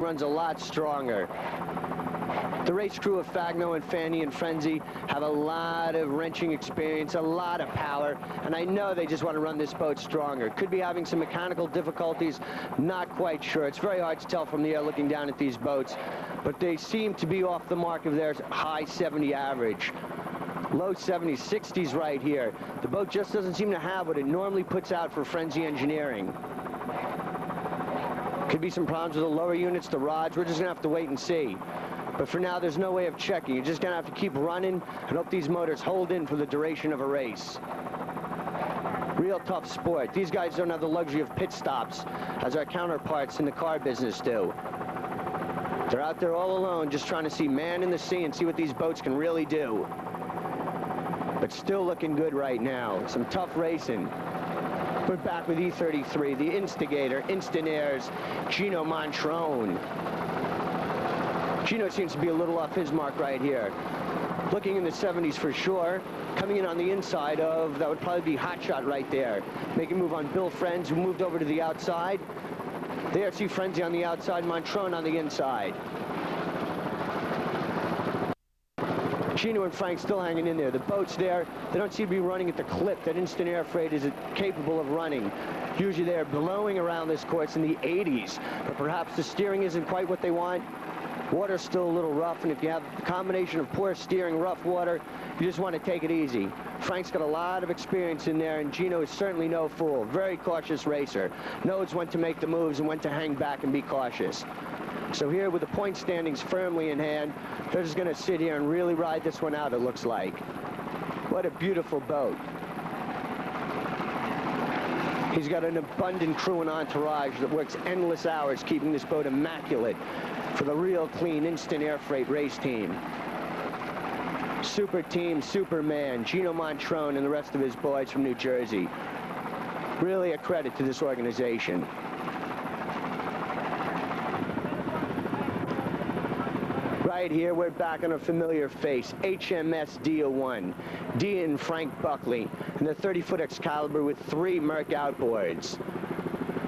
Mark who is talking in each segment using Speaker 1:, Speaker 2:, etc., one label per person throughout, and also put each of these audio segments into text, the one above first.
Speaker 1: runs a lot stronger. The race crew of Fagno and Fanny and Frenzy have a lot of wrenching experience, a lot of power, and I know they just want to run this boat stronger. Could be having some mechanical difficulties, not quite sure. It's very hard to tell from the air looking down at these boats, but they seem to be off the mark of their high 70 average. Low 70s, 60s right here. The boat just doesn't seem to have what it normally puts out for Frenzy Engineering. Could be some problems with the lower units, the rods. We're just going to have to wait and see. But for now, there's no way of checking. You're just going to have to keep running and hope these motors hold in for the duration of a race. Real tough sport. These guys don't have the luxury of pit stops as our counterparts in the car business do. They're out there all alone just trying to see man in the sea and see what these boats can really do. But still looking good right now. Some tough racing. We're back with E33, the Instigator, Instant Air's Gino Montrone. Gino seems to be a little off his mark right here. Looking in the 70s for sure. Coming in on the inside of, that would probably be Hot Shot right there. Making a move on Bill Frenz, who moved over to the outside. There, see Frenzy on the outside, Montrone on the inside. Gino and Frank still hanging in there. The boat's there. They don't seem to be running at the clip that Instant Air Freight is capable of running. Usually they're blowing around this course in the 80s, but perhaps the steering isn't quite what they want. Water's still a little rough, and if you have a combination of poor steering, rough water, you just want to take it easy. Frank's got a lot of experience in there, and Gino is certainly no fool. Very cautious racer. Knows when to make the moves and when to hang back and be cautious. So here with the point standings firmly in hand, they're just going to sit here and really ride this one out, it looks like. What a beautiful boat. He's got an abundant crew and entourage that works endless hours keeping this boat immaculate for the real clean Instant Air Freight race team. Super team, Superman, Gino Montrone and the rest of his boys from New Jersey. Really a credit to this organization. Right here, we're back on a familiar face, HMS D01, D and Frank Buckley, and the 30-foot Excalibur with 3 Merc outboards.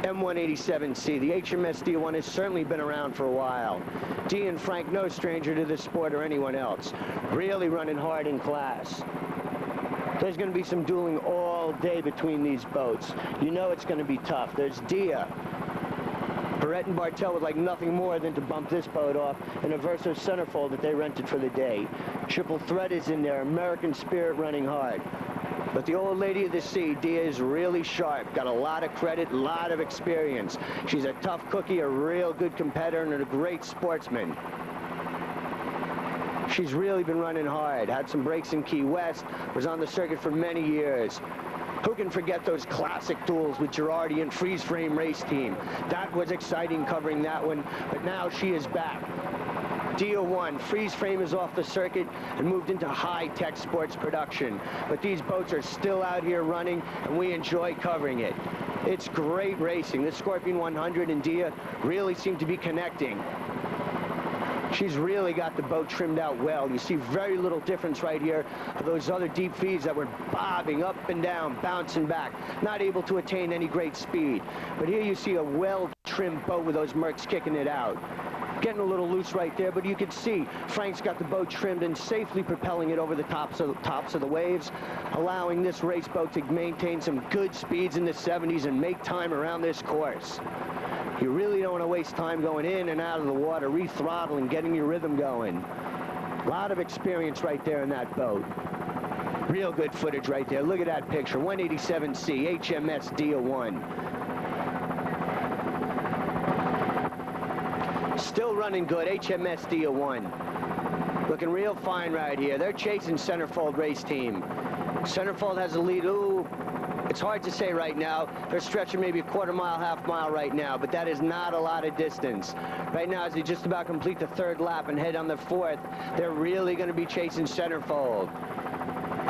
Speaker 1: M187C, the HMS D01 has certainly been around for a while. D and Frank, no stranger to this sport or anyone else, really running hard in class. There's going to be some dueling all day between these boats. You know it's going to be tough. There's Dia. Barrett and Bartel would like nothing more than to bump this boat off in a Verso centerfold that they rented for the day. Triple Threat is in there, American Spirit running hard. But the old lady of the sea, Dia, is really sharp, got a lot of credit, a lot of experience. She's a tough cookie, a real good competitor, and a great sportsman. She's really been running hard, had some breaks in Key West, was on the circuit for many years. Who can forget those classic duels with Girardi and Freeze Frame race team? That was exciting covering that one, but now she is back. D01, Freeze Frame is off the circuit and moved into high-tech sports production. But these boats are still out here running, and we enjoy covering it. It's great racing. The Scorpion 100 and Dia really seem to be connecting. She's really got the boat trimmed out well. You see very little difference right here of those other deep feeds that were bobbing up and down, bouncing back, not able to attain any great speed. But here you see a well-trimmed boat with those Mercs kicking it out. Getting a little loose right there, but you can see Frank's got the boat trimmed and safely propelling it over the tops of the waves, allowing this race boat to maintain some good speeds in the 70s and make time around this course. You really don't want to waste time going in and out of the water, re-throttling, getting your rhythm going. A lot of experience right there in that boat. Real good footage right there. Look at that picture. 187C, HMS D01. Still running good, HMS D01. Looking real fine right here. They're chasing Centerfold race team. Centerfold has a lead. Ooh. It's hard to say right now. They're stretching maybe a quarter mile, half mile right now, but that is not a lot of distance. Right now, as they just about complete the 3rd lap and head on the 4th, they're really going to be chasing Centerfold.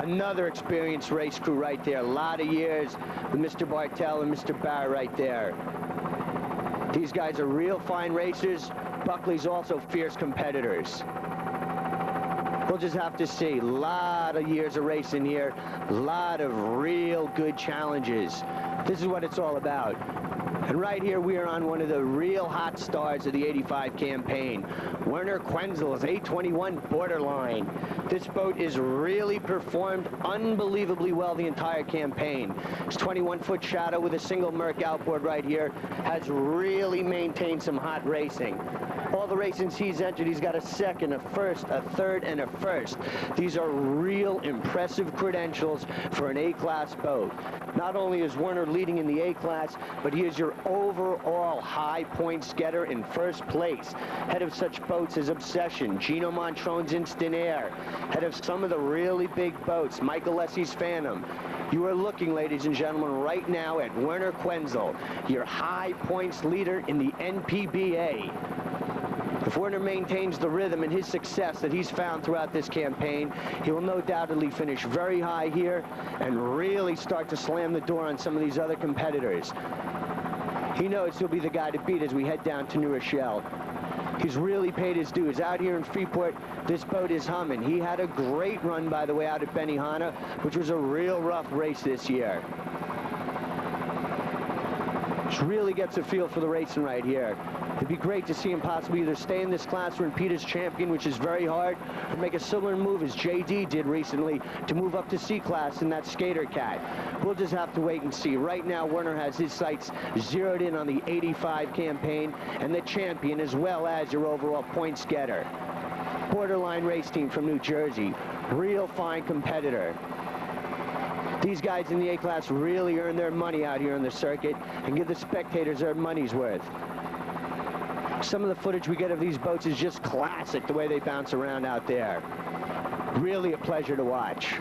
Speaker 1: Another experienced race crew right there. A lot of years with Mr. Bartel and Mr. Barr right there. These guys are real fine racers. Buckley's also fierce competitors. We'll just have to see. A lot of years of racing here. A lot of real good challenges. This is what it's all about. And right here we are on one of the real hot stars of the '85 campaign, Werner Quenzel's 821 Borderline. This boat is really performed unbelievably well the entire campaign. This 21-foot shadow with a single Merc outboard right here has really maintained some hot racing. All the races he's entered, he's got a second, a first, a third, and a first. These are real impressive credentials for an A-class boat. Not only is Werner leading in the A-class, but he is your overall high points getter in first place. Head of such boats as Obsession, Gino Montrone's Instant Air, head of some of the really big boats, Michael Lessie's Phantom. You are looking, ladies and gentlemen, right now at Werner Quenzel, your high points leader in the NPBA. If Werner maintains the rhythm and his success that he's found throughout this campaign, he will no doubtedly finish very high here and really start to slam the door on some of these other competitors. He knows he'll be the guy to beat as we head down to New Rochelle. He's really paid his dues. Out here in Freeport, this boat is humming. He had a great run, by the way, out at Benihana, which was a real rough race this year. Just really gets a feel for the racing right here. It'd be great to see him possibly either stay in this class or impede as champion, which is very hard, or make a similar move as JD did recently to move up to C-class in that Skater Cat. We'll just have to wait and see. Right now, Werner has his sights zeroed in on the '85 campaign and the champion, as well as your overall points getter. Borderline race team from New Jersey. Real fine competitor. These guys in the A-class really earn their money out here on the circuit and give the spectators their money's worth. Some of the footage we get of these boats is just classic, the way they bounce around out there. Really a pleasure to watch.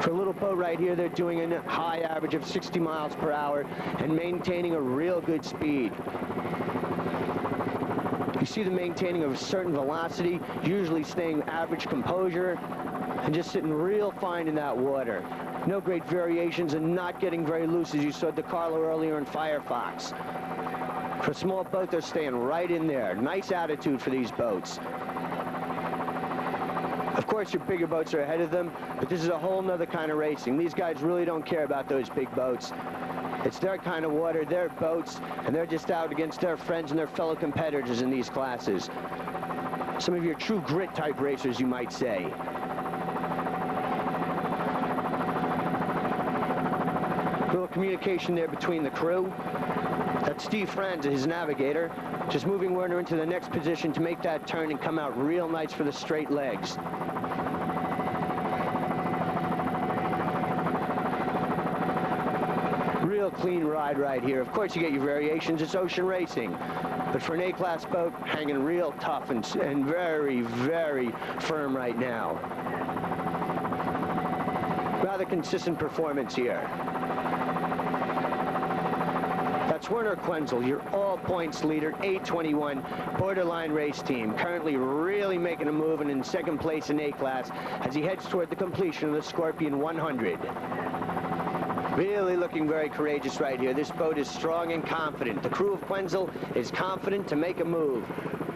Speaker 1: For a little boat right here, they're doing a high average of 60 miles per hour and maintaining a real good speed. You see them maintaining a certain velocity, usually staying average composure, and just sitting real fine in that water. No great variations and not getting very loose as you saw DeCarlo earlier in Firefox. For a small boat, they're staying right in there. Nice attitude for these boats. Of course, your bigger boats are ahead of them, but this is a whole nother kind of racing. These guys really don't care about those big boats. It's their kind of water, their boats, and they're just out against their friends and their fellow competitors in these classes. Some of your true grit type racers, you might say. Little communication there between the crew. That's Steve Franz, his navigator, just moving Werner into the next position to make that turn and come out real nice for the straight legs. Real clean ride right here. Of course, you get your variations. It's ocean racing. But for an A-class boat, hanging real tough and very, very firm right now. Rather consistent performance here. That's Werner Quenzel, your all-points leader, 821 Borderline race team, currently really making a move and in second place in A-class as he heads toward the completion of the Scorpion 100. Really looking very courageous right here. This boat is strong and confident. The crew of Quenzel is confident to make a move.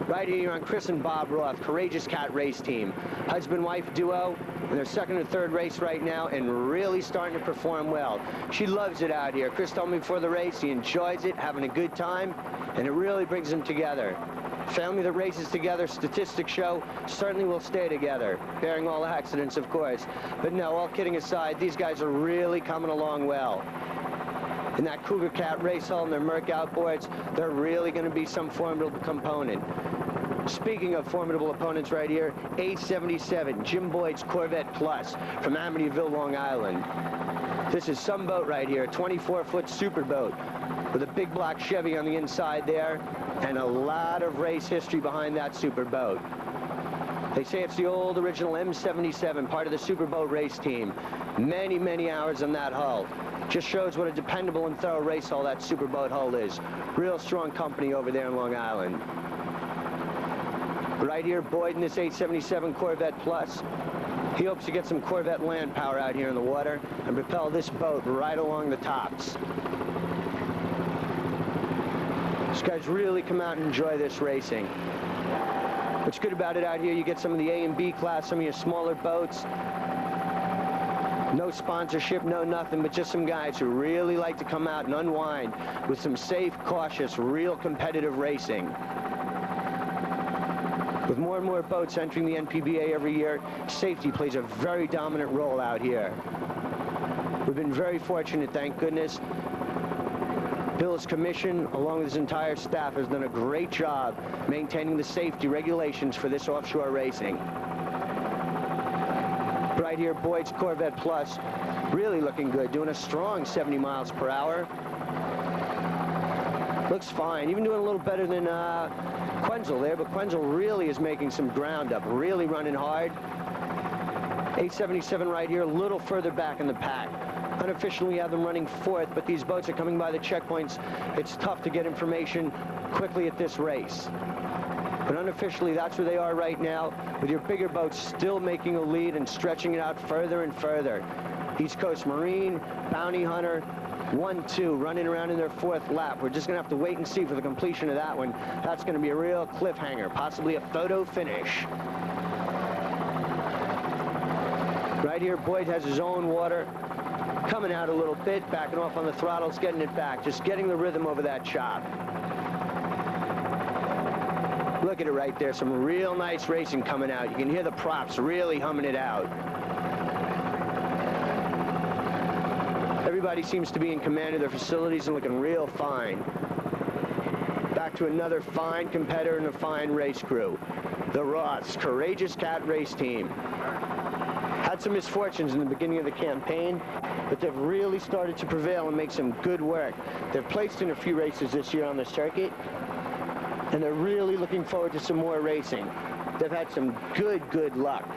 Speaker 1: Right here on Chris and Bob Roth, Courageous Cat race team. Husband-wife duo in their second or third race right now and really starting to perform well. She loves it out here. Chris told me before the race he enjoys it, having a good time, and it really brings them together. Family that races together, statistics show, certainly will stay together, bearing all accidents, of course. But no, all kidding aside, these guys are really coming along well. In that Cougar Cat race hull and their Merc outboards, they're really going to be some formidable component. Speaking of formidable opponents right here, 877, Jim Boyd's Corvette Plus from Amityville, Long Island. This is some boat right here, a 24-foot super boat with a big block Chevy on the inside there and a lot of race history behind that super boat. They say it's the old original M77, part of the Superboat race team. Many, many hours on that hull. Just shows what a dependable and thorough race hull that Superboat hull is. Real strong company over there in Long Island. Right here, Boyd in this 877 Corvette Plus. He hopes to get some Corvette land power out here in the water and propel this boat right along the tops. These guys really come out and enjoy this racing. What's good about it out here, you get some of the A and B class, some of your smaller boats. No sponsorship, no nothing, but just some guys who really like to come out and unwind with some safe, cautious, real competitive racing. With more and more boats entering the NPBA every year, safety plays a very dominant role out here. We've been very fortunate, thank goodness. Bill's commission, along with his entire staff, has done a great job maintaining the safety regulations for this offshore racing. Right here, Boyd's Corvette Plus, really looking good, doing a strong 70 miles per hour. Looks fine, even doing a little better than Quenzel there, but Quenzel really is making some ground up, really running hard. 877 right here, a little further back in the pack. Unofficially, we have them running fourth, but these boats are coming by the checkpoints. It's tough to get information quickly at this race. But unofficially, that's where they are right now, with your bigger boats still making a lead and stretching it out further and further. East Coast Marine, Bounty Hunter, 1-2, running around in their fourth lap. We're just going to have to wait and see for the completion of that one. That's going to be a real cliffhanger, possibly a photo finish. Right here, Boyd has his own water, coming out a little bit, backing off on the throttles, getting it back, just getting the rhythm over that chop. Look at it right there, some real nice racing coming out. You can hear the props really humming it out. Everybody seems to be in command of their facilities and looking real fine. Back to another fine competitor and a fine race crew. The Roth's Courageous Cat race team. Had some misfortunes in the beginning of the campaign, but they've really started to prevail and make some good work. They've placed in a few races this year on the circuit, and they're really looking forward to some more racing. They've had some good luck.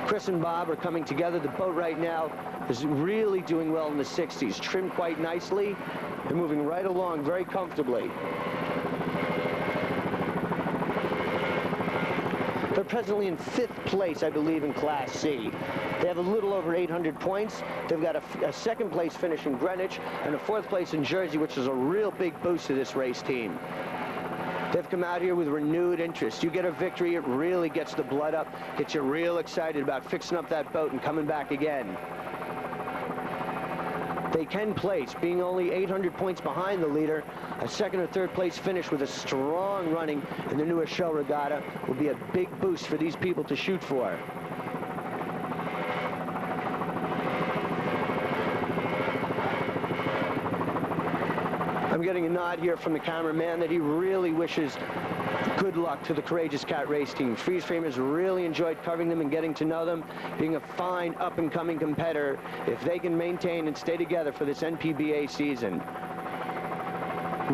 Speaker 1: Chris and Bob are coming together. The boat right now is really doing well in the 60s, trimmed quite nicely. They're moving right along very comfortably. They're presently in 5th place, I believe, in Class C. They have a little over 800 points. They've got a second place finish in Greenwich and a 4th place in Jersey, which is a real big boost to this race team. They've come out here with renewed interest. You get a victory, it really gets the blood up, gets you real excited about fixing up that boat and coming back again. They can place, being only 800 points behind the leader. A 2nd or 3rd place finish with a strong running in the newest show regatta will be a big boost for these people to shoot for. I'm getting a nod here from the cameraman that he really wishes good luck to the Courageous Cat race team. Freeze Frame has really enjoyed covering them and getting to know them, being a fine up-and-coming competitor if they can maintain and stay together for this NPBA season.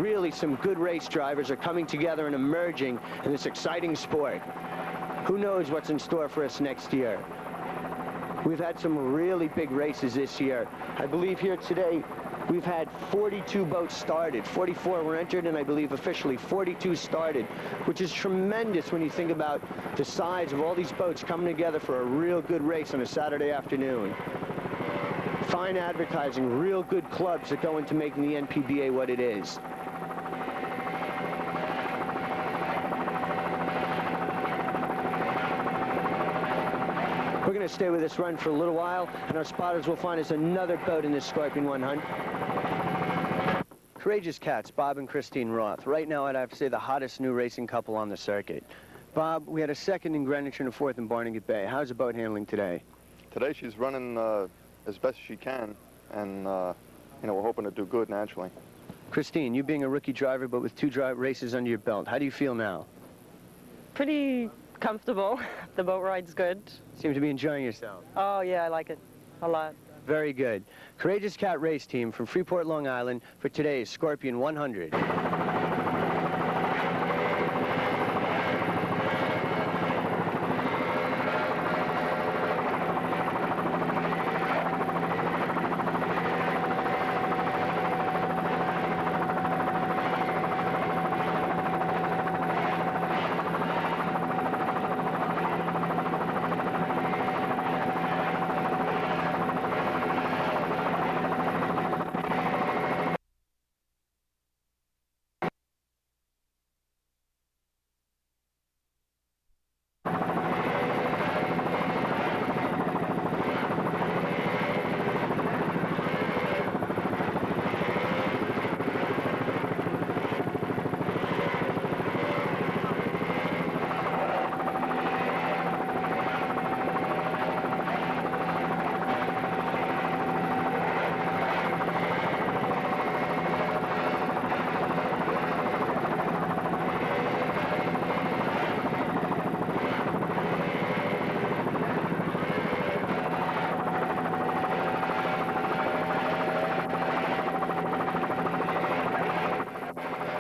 Speaker 1: Really, some good race drivers are coming together and emerging in this exciting sport. Who knows what's in store for us next year? We've had some really big races this year. I believe here today, we've had 42 boats started. 44 were entered, and I believe officially 42 started, which is tremendous when you think about the size of all these boats coming together for a real good race on a Saturday afternoon. Fine advertising, real good clubs that go into making the NPBA what it is. We're going to stay with this run for a little while, and our spotters will find us another boat in this Scorpion 100. Courageous Cats, Bob and Christine Roth. Right now, I'd have to say the hottest new racing couple on the circuit. Bob, we had a 2nd in Greenwich and a 4th in Barnegat Bay. How's the boat handling today?
Speaker 2: Today, she's running as best as she can, and you know, we're hoping to do good naturally.
Speaker 1: Christine, you being a rookie driver, but with 2 races under your belt, how do you feel now?
Speaker 3: Pretty comfortable. The boat ride's good.
Speaker 1: Seem to be enjoying yourself.
Speaker 3: Oh, yeah, I like it a lot.
Speaker 1: Very good. Courageous Cat race team from Freeport, Long Island for today's Scorpion 100.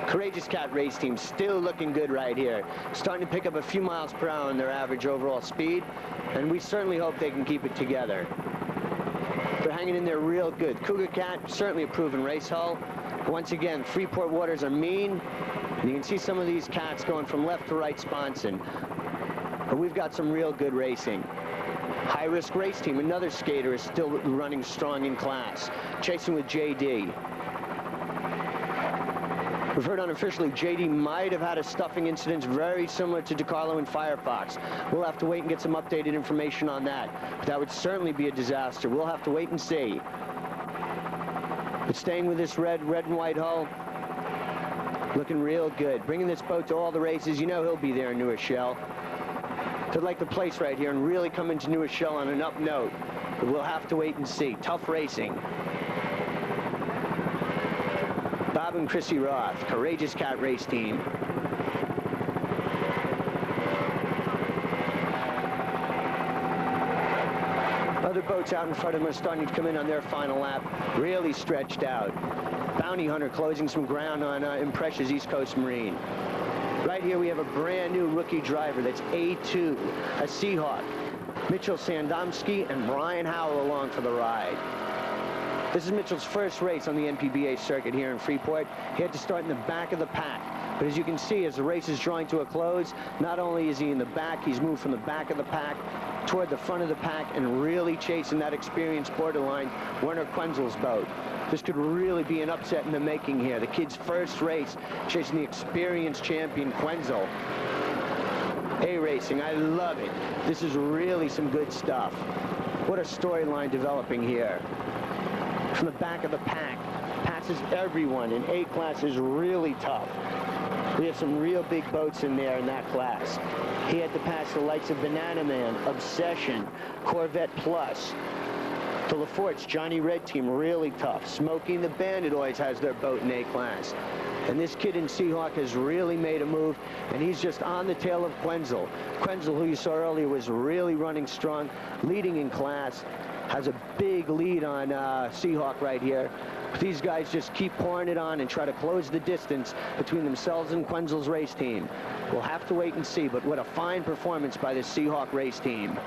Speaker 1: Courageous Cat race team still looking good right here. Starting to pick up a few miles per hour in their average overall speed, and we certainly hope they can keep it together. They're hanging in there real good. Cougar Cat, certainly a proven race hull. Once again, Freeport waters are mean, and you can see some of these cats going from left to right sponsoring. But we've got some real good racing. High Risk Race Team, another skater, is still running strong in class, chasing with JD. We've heard unofficially JD might have had a stuffing incident very similar to DeCarlo and Firefox. We'll have to wait and get some updated information on that. But that would certainly be a disaster. We'll have to wait and see. But staying with this red and white hull, looking real good. Bringing this boat to all the races. You know he'll be there in New Rochelle. They'd like the place right here and really come into New Rochelle on an up note. But we'll have to wait and see. Tough racing. Bob and Chrissy Roth, Courageous Cat race team. Other boats out in front of them are starting to come in on their final lap, really stretched out. Bounty Hunter closing some ground on Impressia's East Coast Marine. Right here we have a brand new rookie driver, that's A2, a Seahawk. Mitchell Sandomski and Brian Howell along for the ride. This is Mitchell's first race on the NPBA circuit here in Freeport. He had to start in the back of the pack. But as you can see, as the race is drawing to a close, not only is he in the back, he's moved from the back of the pack toward the front of the pack and really chasing that experienced borderline Werner Quenzel's boat. This could really be an upset in the making here. The kid's first race chasing the experienced champion Quenzel. A-Racing, I love it. This is really some good stuff. What a storyline developing here. From the back of the pack, passes everyone, and A-class is really tough. We have some real big boats in there in that class. He had to pass the likes of Banana Man, Obsession, Corvette Plus. The LaFort's Johnny Red team, really tough. Smokey and the Bandit always has their boat in A-class. And this kid in Seahawk has really made a move, and he's just on the tail of Quenzel. Quenzel, who you saw earlier, was really running strong, leading in class. Has a big lead on Seahawk right here. These guys just keep pouring it on and try to close the distance between themselves and Quenzel's race team. We'll have to wait and see, but what a fine performance by this Seahawk race team.